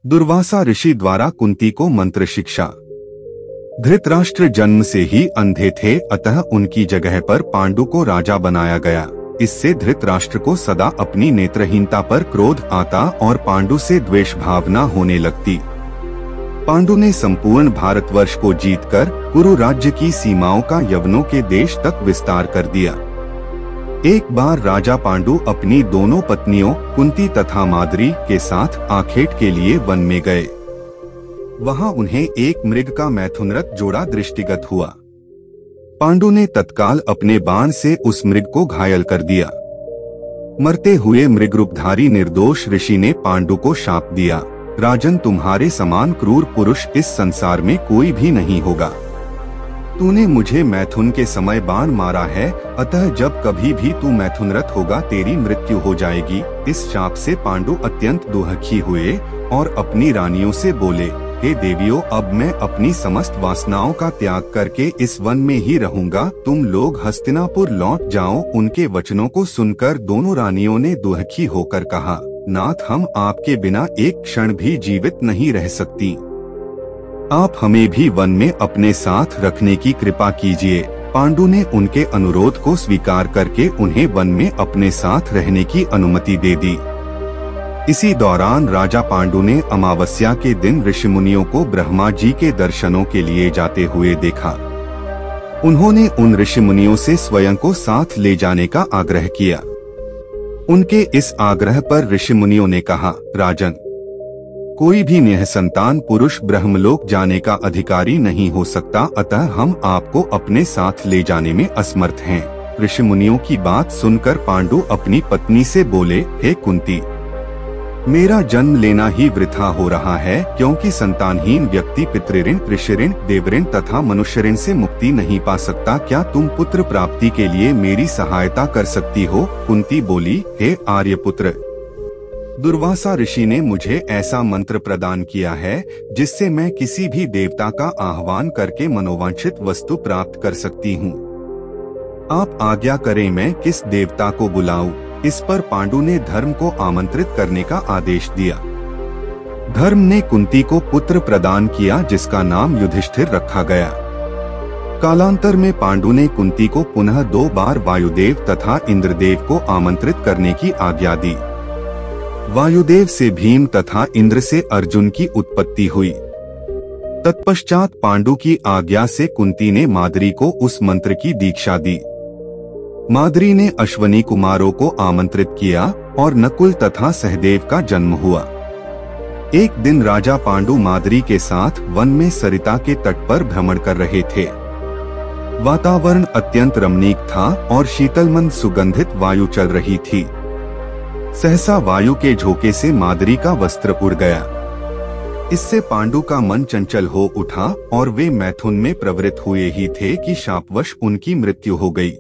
दुर्वासा ऋषि द्वारा कुंती को मंत्र शिक्षा। धृतराष्ट्र जन्म से ही अंधे थे, अतः उनकी जगह पर पांडु को राजा बनाया गया। इससे धृतराष्ट्र को सदा अपनी नेत्रहीनता पर क्रोध आता और पांडु से द्वेष भावना होने लगती। पांडु ने संपूर्ण भारतवर्ष को जीतकर कुरु राज्य की सीमाओं का यवनों के देश तक विस्तार कर दिया। एक बार राजा पांडु अपनी दोनों पत्नियों कुंती तथा माद्री के साथ आखेट के लिए वन में गए। वहां उन्हें एक मृग का मैथुनरत जोड़ा दृष्टिगत हुआ। पांडु ने तत्काल अपने बाण से उस मृग को घायल कर दिया। मरते हुए मृग रूपधारी निर्दोष ऋषि ने पांडु को शाप दिया, राजन, तुम्हारे समान क्रूर पुरुष इस संसार में कोई भी नहीं होगा। तूने मुझे मैथुन के समय बाण मारा है, अतः जब कभी भी तू मैथुनरत होगा तेरी मृत्यु हो जाएगी। इस शाप से पांडु अत्यंत दुखी हुए और अपनी रानियों से बोले, हे देवियों, अब मैं अपनी समस्त वासनाओं का त्याग करके इस वन में ही रहूंगा। तुम लोग हस्तिनापुर लौट जाओ। उनके वचनों को सुनकर दोनों रानियों ने दुखी होकर कहा, नाथ, हम आपके बिना एक क्षण भी जीवित नहीं रह सकती। आप हमें भी वन में अपने साथ रखने की कृपा कीजिए। पांडु ने उनके अनुरोध को स्वीकार करके उन्हें वन में अपने साथ रहने की अनुमति दे दी। इसी दौरान राजा पांडु ने अमावस्या के दिन ऋषिमुनियों को ब्रह्मा जी के दर्शनों के लिए जाते हुए देखा। उन्होंने उन ऋषिमुनियों से स्वयं को साथ ले जाने का आग्रह किया। उनके इस आग्रह पर ऋषिमुनियों ने कहा, राजन, कोई भी निःसंतान पुरुष ब्रह्मलोक जाने का अधिकारी नहीं हो सकता, अतः हम आपको अपने साथ ले जाने में असमर्थ हैं। ऋषिमुनियों की बात सुनकर पांडु अपनी पत्नी से बोले, हे कुंती, मेरा जन्म लेना ही वृथा हो रहा है, क्योंकि संतानहीन व्यक्ति पितृऋण, ऋषिऋण, देवऋण तथा मनुष्य ऋण से मुक्ति नहीं पा सकता। क्या तुम पुत्र प्राप्ति के लिए मेरी सहायता कर सकती हो? कुंती बोली, हे आर्यपुत्र, दुर्वासा ऋषि ने मुझे ऐसा मंत्र प्रदान किया है जिससे मैं किसी भी देवता का आह्वान करके मनोवांछित वस्तु प्राप्त कर सकती हूँ। आप आज्ञा करें, मैं किस देवता को बुलाऊं? इस पर पांडु ने धर्म को आमंत्रित करने का आदेश दिया। धर्म ने कुंती को पुत्र प्रदान किया जिसका नाम युधिष्ठिर रखा गया। कालांतर में पांडु ने कुंती को पुनः 2 बार वायुदेव तथा इंद्रदेव को आमंत्रित करने की आज्ञा दी। वायुदेव से भीम तथा इंद्र से अर्जुन की उत्पत्ति हुई। तत्पश्चात पांडु की आज्ञा से कुंती ने माद्री को उस मंत्र की दीक्षा दी। माद्री ने अश्वनी कुमारों को आमंत्रित किया और नकुल तथा सहदेव का जन्म हुआ। एक दिन राजा पांडु माद्री के साथ वन में सरिता के तट पर भ्रमण कर रहे थे। वातावरण अत्यंत रमणीक था और शीतलमंद सुगंधित वायु चल रही थी। सहसा वायु के झोंके से माद्री का वस्त्र उड़ गया। इससे पांडु का मन चंचल हो उठा और वे मैथुन में प्रवृत्त हुए ही थे कि शापवश उनकी मृत्यु हो गई।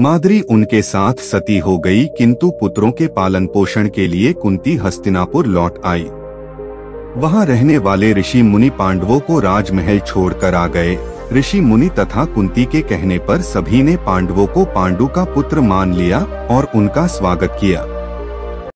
माद्री उनके साथ सती हो गई, किंतु पुत्रों के पालन पोषण के लिए कुंती हस्तिनापुर लौट आई। वहां रहने वाले ऋषि मुनि पांडवों को राजमहल छोड़कर आ गए। ऋषि मुनि तथा कुंती के कहने पर सभी ने पांडवों को पांडु का पुत्र मान लिया और उनका स्वागत किया।